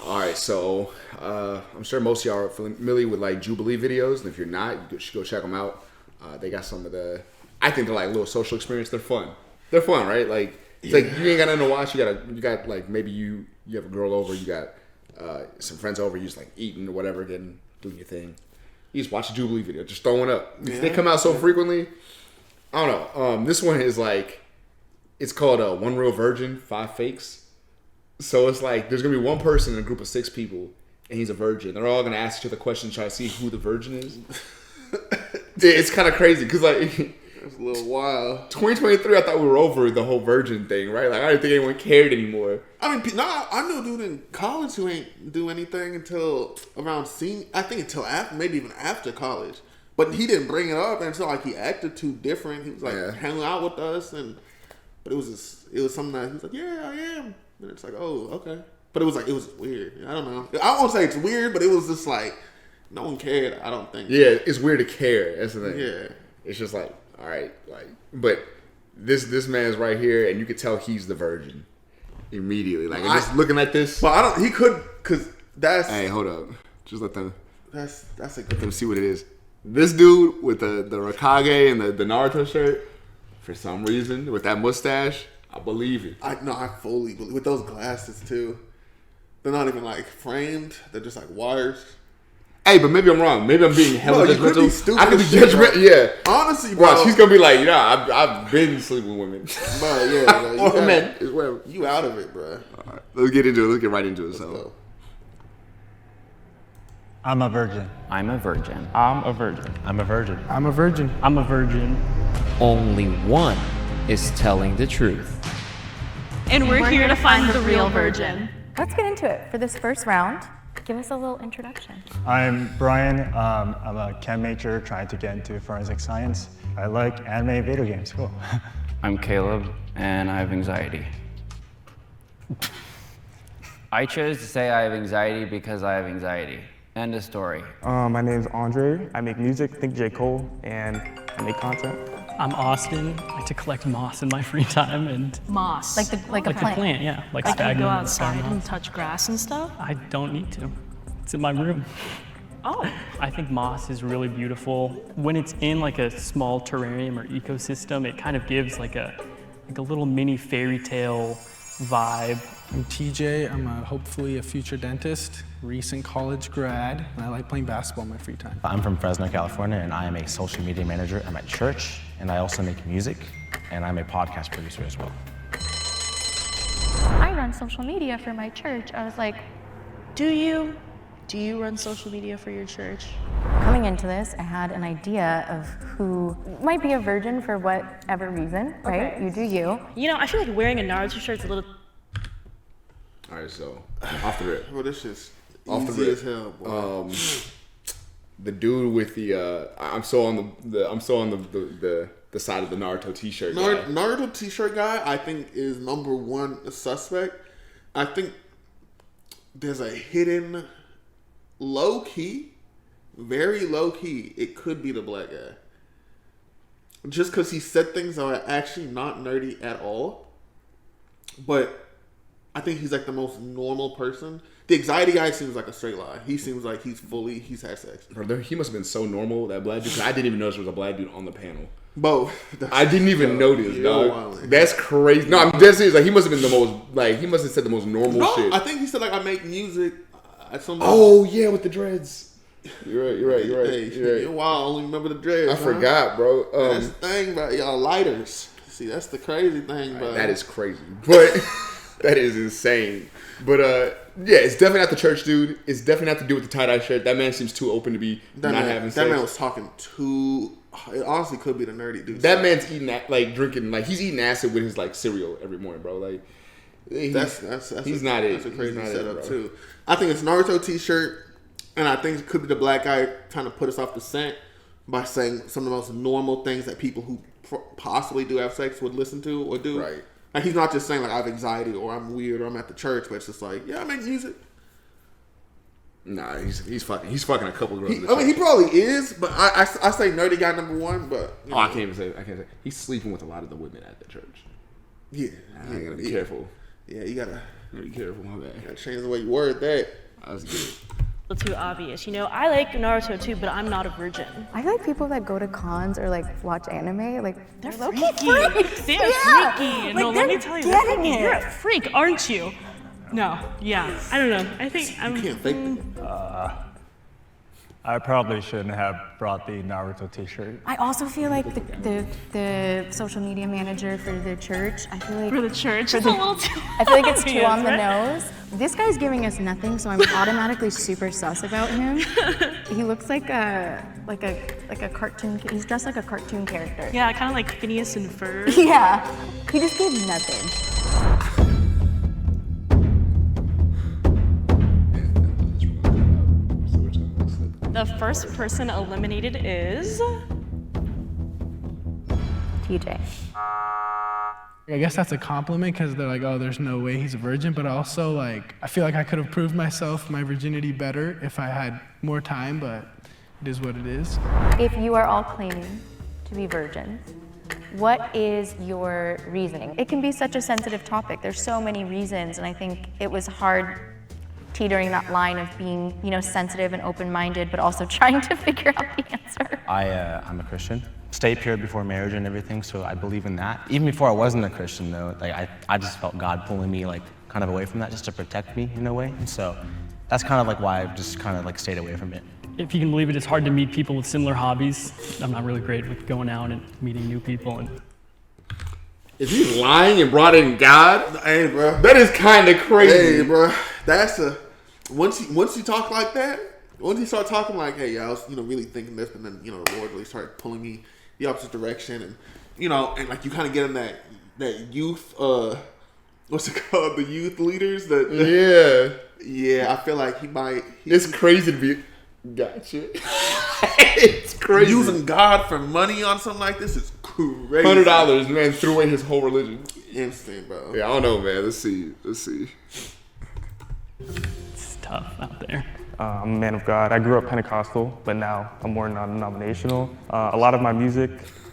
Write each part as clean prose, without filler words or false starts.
All right, so I'm sure most of y'all are familiar with like Jubilee videos, and if you're not, you should go check them out. They got some of the, I think they're like a little social experience. They're fun. They're fun, right? Like it's like you ain't got nothing to watch. You got like maybe you have a girl over, you got some friends over, you just like eating or whatever, doing your thing. You just watch a Jubilee video, just throwing up. Yeah. They come out so frequently. I don't know. This one is like, it's called One Real Virgin, 5 Fakes. So it's like there's gonna be one person in a group of 6 people, and he's a virgin. They're all gonna ask each other questions, try to see who the virgin is. It's kind of crazy because like it's a little wild. 2023, I thought we were over the whole virgin thing, right? Like I didn't think anyone cared anymore. I mean, I knew a dude in college who ain't do anything until around I think until after, maybe even after college. But he didn't bring it up until like he acted too different. He was like hanging out with us, but it was something that he was like, yeah, I am. And it's like, oh, okay. But it was weird. I don't know. I won't say it's weird, but it was just like no one cared. I don't think. Yeah, it's weird to care. That's the thing. Yeah, it's just like, all right, like, but this man's right here, and you could tell he's the virgin immediately. Like, just looking at this. But I don't. He could, cause that's. Hey, hold up. Just let them. That's let them see what it is. This dude with the Raikage and the Naruto shirt, for some reason, with that mustache, I believe it. I fully believe with those glasses too. They're not even like framed. They're just like wires. Hey, but maybe I'm wrong. Maybe I'm being hella judgmental. You could be stupid. I could be judgmental. Yeah. Honestly, bro. Well, she's gonna be like, I've been sleeping with women. Bro, yeah. Bro, or men as well. You out of it, bro. All right, let's get into it. Let's get right into it. Let's go. I'm a virgin. I'm a virgin. I'm a virgin. I'm a virgin. I'm a virgin. I'm a virgin. Only one is telling the truth. And we're here to find the real virgin. Let's get into it. For this first round, give us a little introduction. I'm Brian. I'm a chem major trying to get into forensic science. I like anime video games. Cool. I'm Caleb, and I have anxiety. I chose to say I have anxiety because I have anxiety. End of story. My name's Andre. I make music, think J. Cole, and I make content. I'm Austin. I like to collect moss in my free time and moss. Like a plant. The plant, yeah. Like you sphagnum. Go outside and touch grass and stuff? I don't need to. It's in my room. Oh. I think moss is really beautiful. When it's in like a small terrarium or ecosystem, it kind of gives like a little mini fairy tale vibe. I'm TJ. I'm hopefully a future dentist, recent college grad, and I like playing basketball in my free time. I'm from Fresno, California, and I am a social media manager at my church, and I also make music, and I'm a podcast producer as well. I run social media for my church. I was like, Do you run social media for your church? coming into this, I had an idea of who might be a virgin for whatever reason, right? Okay. You do you. You know, I feel like wearing a Naruto shirt's a little... All right, so off the rip. Well, this is off easy the as hell, boy. The dude with the I'm so on the side of the Naruto t-shirt guy. Naruto t-shirt guy, I think, is number one suspect. I think there's a hidden, low key, very low key. It could be the black guy, just because he said things that are actually not nerdy at all. But I think he's like the most normal person. The anxiety guy seems like a straight lie. He seems like he's had sex. Bro, he must have been so normal, that black dude. 'Cause I didn't even notice there was a black dude on the panel. Bro, I didn't even notice, dog. That's crazy. No, I'm dead serious. Like, he must have been the most, like, he must have said the most normal shit. I think he said, like, I make music. Oh, yeah, with the dreads. You're right. Hey, you're wild. I only remember the dreads. I forgot, bro. That's the thing about y'all lighters. See, that's the crazy thing about that is crazy. But that is insane. But yeah, it's definitely not the church dude. It's definitely not to do with the tie-dye shirt. That man seems too open to be having sex. That man was talking too. It honestly could be the nerdy dude. That man's eating drinking, like, he's eating acid with his, like, cereal every morning, bro. Like, that's not it. That's a crazy setup too. I think it's Naruto t-shirt, and I think it could be the black guy trying to put us off the scent by saying some of the most normal things that people who possibly do have sex would listen to or do. Right. Like, he's not just saying, like, I have anxiety or I'm weird or I'm at the church, but it's just like, yeah, I make music. Nah, he's fucking a couple girls. I mean, he probably is, but I say nerdy guy number one. But I can't even say. He's sleeping with a lot of the women at the church. Yeah, I gotta be careful. Yeah, you gotta. Be careful, my bad. Gotta change the way you word that. That was good. Too obvious. You know, I like Naruto too, but I'm not a virgin. I feel like people that go to cons or like watch anime, like They're low-key freaky. freaks. They're Yeah. freaky. Like, No, let they're me tell you, getting it. you're a freak, aren't you? No, yeah, I don't know. I think I'm. You can't fake that. I probably shouldn't have brought the Naruto t-shirt. I also feel like the social media manager for the church, I feel like For the church, it's a little too. I feel like it's too obvious, on the right? nose. This guy's giving us nothing, so I'm automatically super sus about him. He looks like a cartoon. He's dressed like a cartoon character. Yeah, kind of like Phineas and Ferb. Yeah. He just gave nothing. The first person eliminated is. TJ. I guess that's a compliment because they're like, oh, there's no way he's a virgin. But also, like, I feel like I could have proved myself, my virginity better if I had more time, but it is what it is. If you are all claiming to be virgins, what is your reasoning? It can be such a sensitive topic. There's so many reasons, and I think it was hard teetering that line of being, you know, sensitive and open-minded, but also trying to figure out the answer. I'm a Christian. Stay pure before marriage and everything, so I believe in that. Even before I wasn't a Christian, though, like I just felt God pulling me like kind of away from that, just to protect me in a way. And so that's kind of like why I've just kind of like stayed away from it. If you can believe it, it's hard to meet people with similar hobbies. I'm not really great with going out and meeting new people. And If he's lying and brought in God, Hey, bro. that is kind of crazy. Hey, bro. That's a once you talk like that. Once you start talking like, hey, I was, really thinking this, and then, the Lord really started pulling me the opposite direction, and, and like you kind of get in that youth, what's it called? The youth leaders that yeah, I feel like he might. It's crazy to be. Gotcha. It's crazy. Using God for money on something like this is crazy. $100, man, threw away his whole religion. Instant, bro. Yeah, I don't know, man. Let's see. it's tough out there. I'm a man of God. I grew up Pentecostal, but now I'm more non-denominational. A lot of my music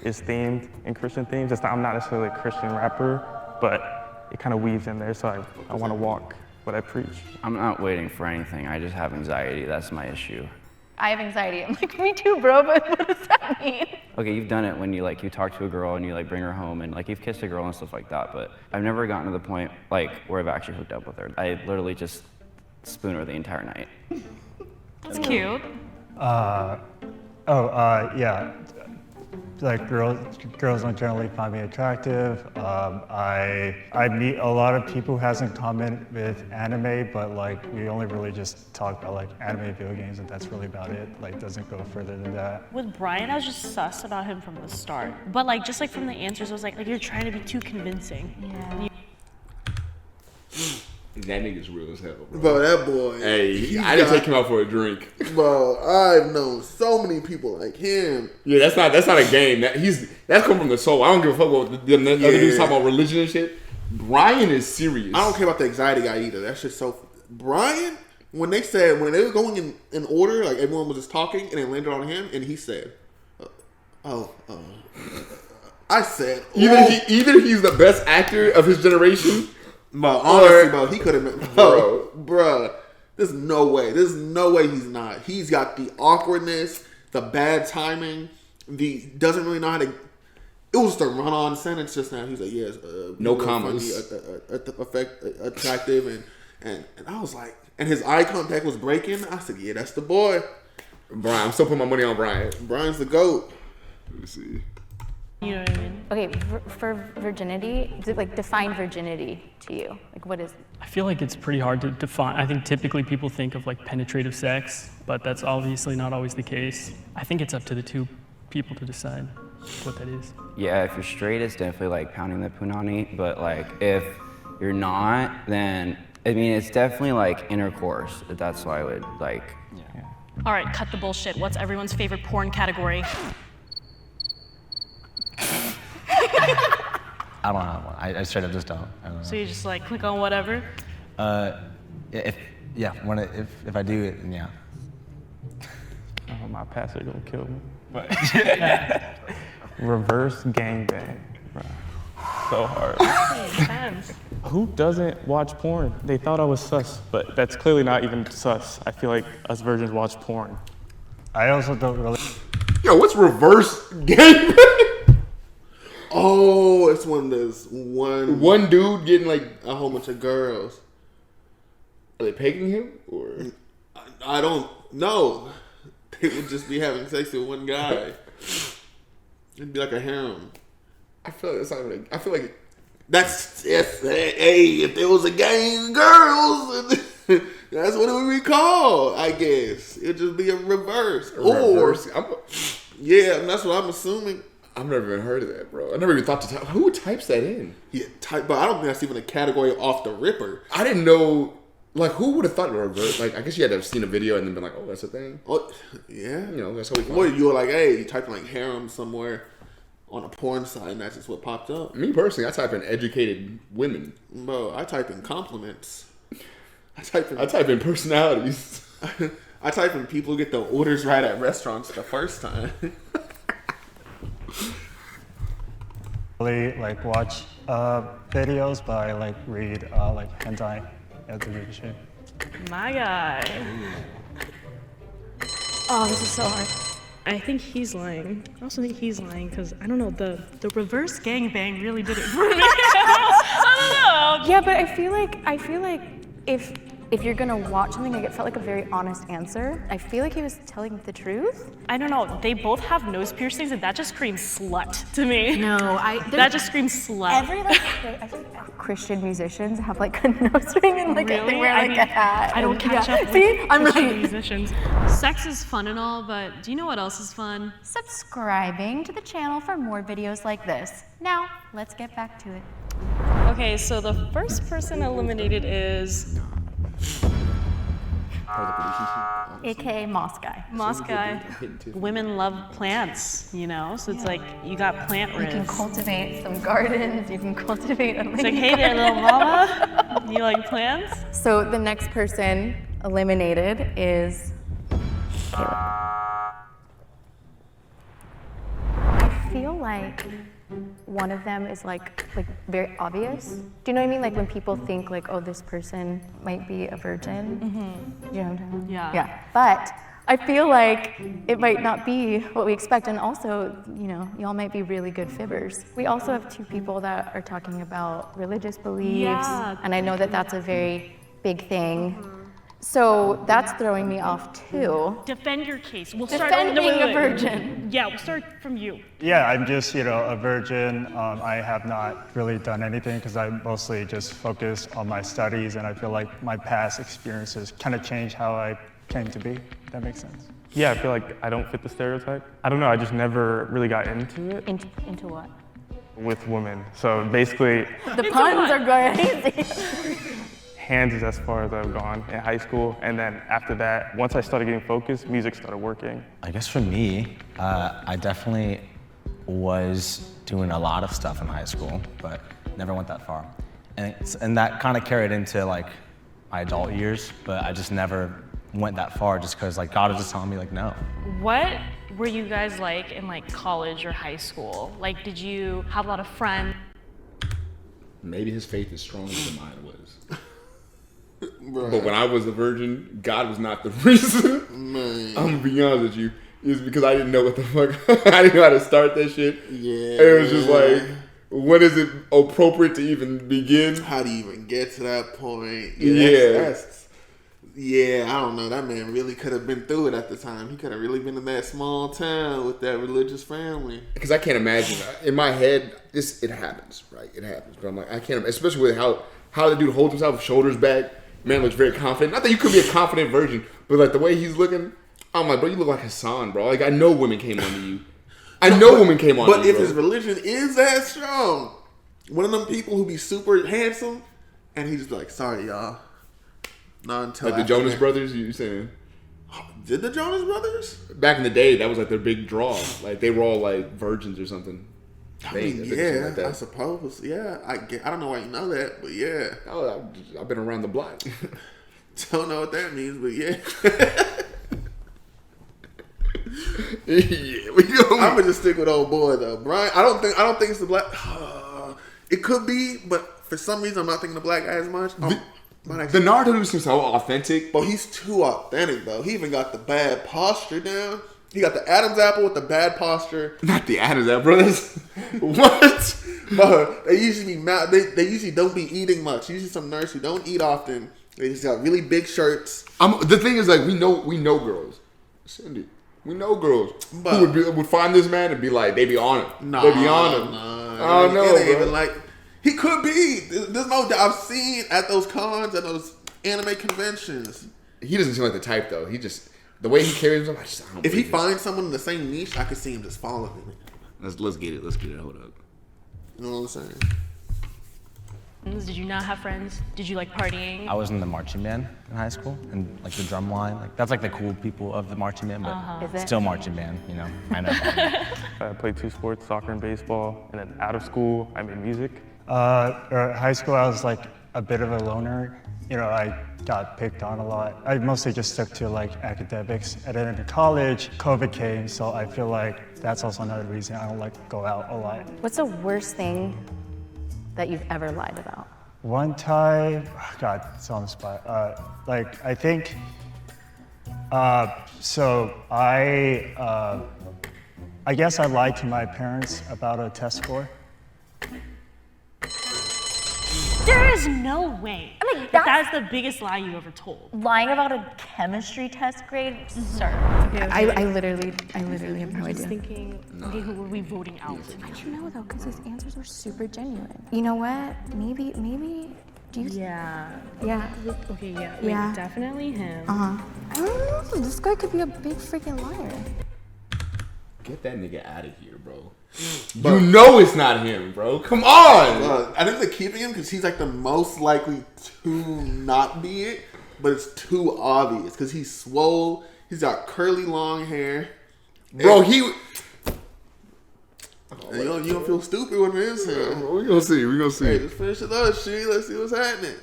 is themed in Christian themes. I'm not necessarily a Christian rapper, but it kind of weaves in there, so I want to walk what I preach. I'm not waiting for anything. I just have anxiety. That's my issue. I have anxiety. I'm like, me too, bro, but what does that mean? Okay, you've done it when you talk to a girl and you bring her home and you've kissed a girl and stuff like that, but I've never gotten to the point where I've actually hooked up with her. I literally just spoon her the entire night. That's cute. Yeah. Like girls don't generally find me attractive. I meet a lot of people who has in common with anime, but we only really just talk about anime video games, and that's really about it. Doesn't go further than that. With Brian, I was just sus about him from the start. But just from the answers, it was like you're trying to be too convincing. Yeah. That nigga's real as hell, bro. Bro, that boy. Hey, I didn't take him out for a drink. Bro, I've known so many people like him. Yeah, that's not a game. That's come from the soul. I don't give a fuck what the other dudes talking about religion and shit. Brian is serious. I don't care about the anxiety guy either. That's just so. Brian, when they were going in order, everyone was just talking, and it landed on him, and he said, I said, either he's the best actor of his generation. But honestly, bro, he could have been, bro. There's no way. There's no way he's not. He's got the awkwardness, the bad timing. Doesn't really know how to. It was just a run-on sentence just now. He's like, yes, no commas, attractive, and I was like, and his eye contact was breaking. I said, yeah, that's the boy. Brian, I'm still putting my money on Brian. Brian's the GOAT. Let me see. You know what I mean? Okay, for virginity, define virginity to you. What is it? I feel like it's pretty hard to define. I think typically people think of penetrative sex, but that's obviously not always the case. I think it's up to the two people to decide what that is. Yeah, if you're straight, it's definitely pounding the punani, but if you're not, then it's definitely intercourse. That's why I would Yeah. All right, cut the bullshit. What's everyone's favorite porn category? I don't have one. I straight up just don't. I don't know. So you just click on whatever? If I do it, then yeah. Oh, my pastor gonna kill me. But reverse gangbang, bro. so hard. Intense. Who doesn't watch porn? They thought I was sus, but that's clearly not even sus. I feel like us virgins watch porn. I also don't really. Yo, what's reverse gangbang? Oh, it's when there's One dude getting like a whole bunch of girls. Are they pegging him or? I don't know. They would just be having sex with one guy. It'd be like a harem. I feel like it's not even. I feel like That's hey, if there was a gang of girls, that's what it would be called. I guess it'd just be a reverse. Yeah, that's what I'm assuming. I've never even heard of that, bro. I never even thought to type. Who types that in? Yeah, but I don't think that's even a category off the ripper. I didn't know. Like, who would have thought reverse? Like, I guess you had to have seen a video and then been like, oh, that's a thing. Oh, yeah. You know, that's how we. What you were like? Hey, you typing like harem somewhere on a porn site, and that's just what popped up. Me personally, I type in educated women. Bro, I type in compliments. I type in personalities. I type in people who get the orders right at restaurants the first time. Really like watch videos, but I like read like hentai as a readership. My guy. Oh, this is so hard. I think he's lying. I also think he's lying because I don't know, the reverse gangbang really did it for me. I don't know. Yeah, but I feel like if you're gonna watch something, like it felt like a very honest answer. I feel like he was telling the truth. I don't know. They both have nose piercings, and that just screams slut to me. No, that just screams slut. I feel like Christian musicians have like a nose ring and like Really? they wear like a hat. I don't catch up with See, I'm Christian right. musicians. Sex is fun and all, but do you know what else is fun? Subscribing to the channel for more videos like this. Now, let's get back to it. Okay, so the first person eliminated is AKA Moss Guy. Moss Guy. Women love plants, you know? So it's like, you got plant You ribs. can cultivate some gardens, you can cultivate a It's like, hey there, little mama. You like plants? So the next person eliminated is Caleb. I feel like one of them is like very obvious. Do you know what I mean? Like when people think like, oh, this person might be a virgin. Mm-hmm. You know what I'm talking about? Yeah. Yeah. But I feel like it might not be what we expect, and also, you know, y'all might be really good fibbers. We also have two people that are talking about religious beliefs, and I know that that's a very big thing. So that's throwing me off too. Defend your case. We'll Defend start being wait. a virgin. Yeah, we'll start from you. Yeah, I'm just, a virgin. I have not really done anything because I mostly just focused on my studies, and I feel like my past experiences kind of changed how I came to be. If that makes sense. Yeah, I feel like I don't fit the stereotype. I don't know, I just never really got into it. Into what? With women. So basically, The puns are crazy. hands is as far as I've gone in high school. And then after that, once I started getting focused, music started working. I guess for me, I definitely was doing a lot of stuff in high school, but never went that far. And that kind of carried into like my adult years, but I just never went that far just because like God was just telling me like no. What were you guys like in like college or high school? Like, did you have a lot of friends? Maybe his faith is stronger than mine was. But when I was a virgin, God was not the reason. Man. I'm gonna be honest with you. It's because I didn't know what the fuck. I didn't know how to start that shit. Yeah. It was just like, when is it appropriate to even begin? How do you even get to that point? Yeah. Yeah, I don't know. That man really could have been through it at the time. He could have really been in that small town with that religious family. Because I can't imagine. In my head, it happens, right? It happens. But I'm like, I can't, especially with how the dude holds himself, shoulders back. Man looks very confident. Not that you could be a confident virgin, but like the way he's looking, I'm like, bro, you look like Hassan, bro. Like I know women came on to you. Women came on to you. But if bro. his religion is that strong, one of them people who be super handsome, and he's just like, sorry, y'all. Not until like the Jonas Brothers, you saying? Did the Jonas Brothers? Back in the day, that was like their big draw. Like they were all like virgins or something. I mean, yeah, I suppose. Yeah, I don't know why you know that, but yeah. Oh, I've been around the block. Don't know what that means, but yeah. I'm gonna just stick with old boy though, Brian. I don't think it's the black. It could be, but for some reason I'm not thinking the black guy as much. The Naruto dude seems so authentic. But he's too authentic, though. He even got the bad posture down. He got the Adam's apple with the bad posture. Not the Adam's apple, brothers. What? But they usually they usually don't be eating much. Usually some nerds who don't eat often. They just got really big shirts. The thing is, like, we know girls. Cindy, we know girls who would find this man and be like, they be on him. They be on him. Oh no, even like he could be. There's no doubt. I've seen at those cons, at those anime conventions. He doesn't seem like the type, though. He just the way he carries himself. I don't if he finds someone in the same niche, I could see him just following it. Let's get it. Let's get it. Hold up. You know what I'm saying? Did you not have friends? Did you like partying? I was in the marching band in high school, and like the drum line, like that's like the cool people of the marching band, but still marching band, you know. I know. I played 2 sports, soccer and baseball, and then out of school, I made music. High school, I was like a bit of a loner. You know, I got picked on a lot. I mostly just stuck to like academics. And then in college, COVID came, so I feel like that's also another reason I don't like go out a lot. What's the worst thing that you've ever lied about? One time, God, it's on the spot. I think, so I guess I lied to my parents about a test score. There is no way. I mean, that's the biggest lie you ever told. Lying about a chemistry test grade, sir. I literally have no I was idea. thinking, okay, who were we voting out? I don't know though, because his answers were super genuine. You know what? Maybe. Do you? Yeah. Yeah. Okay, yeah. Yeah. Wait, definitely him. I don't know. This guy could be a big freaking liar. Get that nigga out of here, bro. You know it's not him, bro. Come on. I think they're keeping him because he's like the most likely to not be it, but it's too obvious because he's swole. He's got curly long hair. Bro, you don't feel stupid when it is him. We gonna see. Hey, just finish it up, She. Let's see what's happening.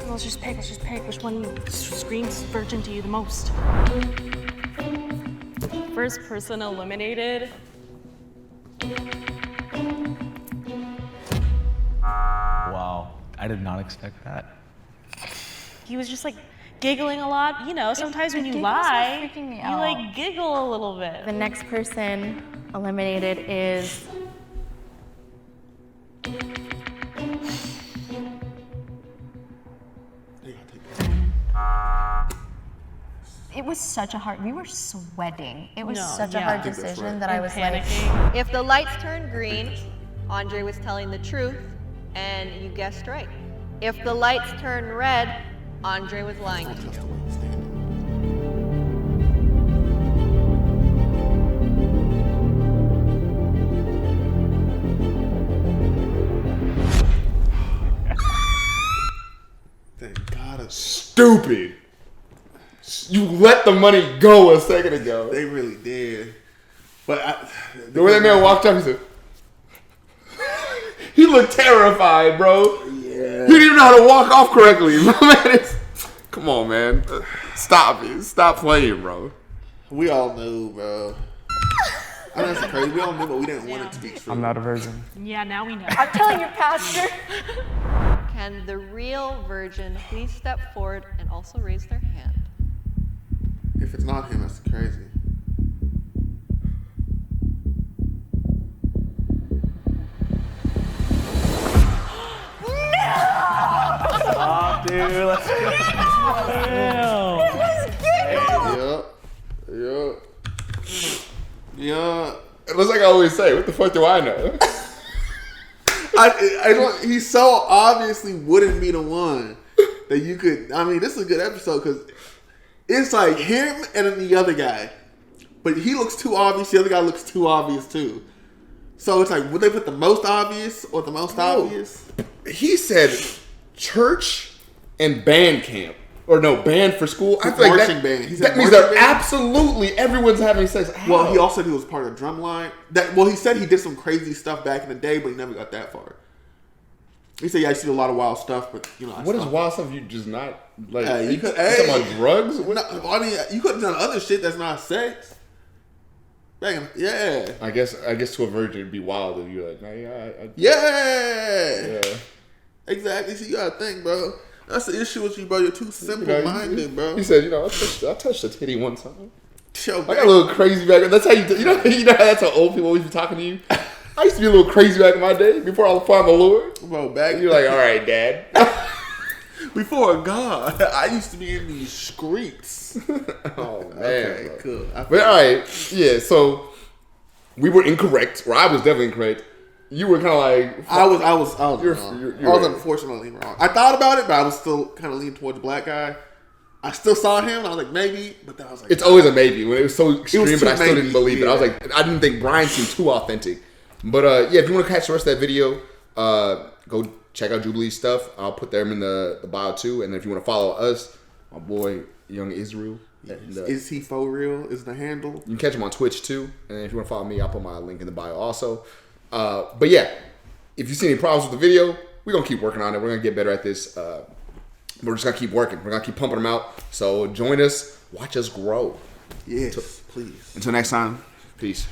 Let's just pick. Which one screams virgin to you the most? First person eliminated. Wow, I did not expect that. He was just like giggling a lot. You know, sometimes when you giggles are lie, freaking me you out. like giggle a little bit. The next person eliminated is. It was such a hard. We were sweating. It was such a hard decision that I was panicking. like. If the lights turned green, Andre was telling the truth, and you guessed right. If the lights turned red, Andre was lying to you. Thank God. Stupid. You let the money go a second ago. They really did. But the way that man walked up, he said, he looked terrified, bro. Yeah. He didn't even know how to walk off correctly. Come on, man. Stop it. Stop playing, bro. We all knew, bro. I know it's crazy. We all knew, but we didn't want it to be true. I'm not a virgin. Yeah, now we know. I'm telling you, Pastor. Can the real virgin please step forward and also raise their hand? If it's not him, that's crazy. Oh, dude, let's go. Yeah. It looks like I always say, what the fuck do I know? I don't. He so obviously wouldn't be the one that you could. I mean, this is a good episode because it's like him and then the other guy, but he looks too obvious. The other guy looks too obvious too. So it's like, would they put the most obvious or the most obvious? He said church and band camp. Or no, band for school. I feel like marching band. He said that means marching that band? absolutely everyone's having sex. How? Well, he also said he was part of the drum line. He said he did some crazy stuff back in the day, but he never got that far. He said, yeah, I used to do a lot of wild stuff, but, you know. What is wild stuff you just not, like, you you could, talking about drugs? No, I mean, you could have done other shit that's not sex. Yeah. I guess to a virgin it'd be wild if you're like, nah, Yeah. yeah. Exactly. So you gotta think, bro. That's the issue with you, bro. You're too simple-minded, bro. He said, I touched a titty one time. Yo, I got a little crazy back. That's how you know how that's how old people always be talking to you. I used to be a little crazy back in my day before I found the Lord. Bro, back you're like, all right, Dad. Before God, I used to be in these streets. Oh man. Okay, cool. But all right, yeah. So we were incorrect, or I was definitely incorrect. You were kind of like I was you're unfortunately wrong. I thought about it, but I was still kind of leaning towards the black guy. I still saw him, and I was like, maybe, but then I was like, it's always a maybe when it was so extreme, too but I still maybe, didn't believe it. yeah. I was like, I didn't think Brian seemed too authentic. But yeah, if you want to catch the rest of that video, go check out Jubilee's stuff. I'll put them in the bio too. And if you want to follow us, my boy Young Israel. And, is he for real? Is the handle? You can catch him on Twitch too. And if you want to follow me, I'll put my link in the bio also. But yeah, if you see any problems with the video, we're going to keep working on it. We're going to get better at this. We're just going to keep working. We're going to keep pumping them out. So join us. Watch us grow. Yes, please. Until next time, peace.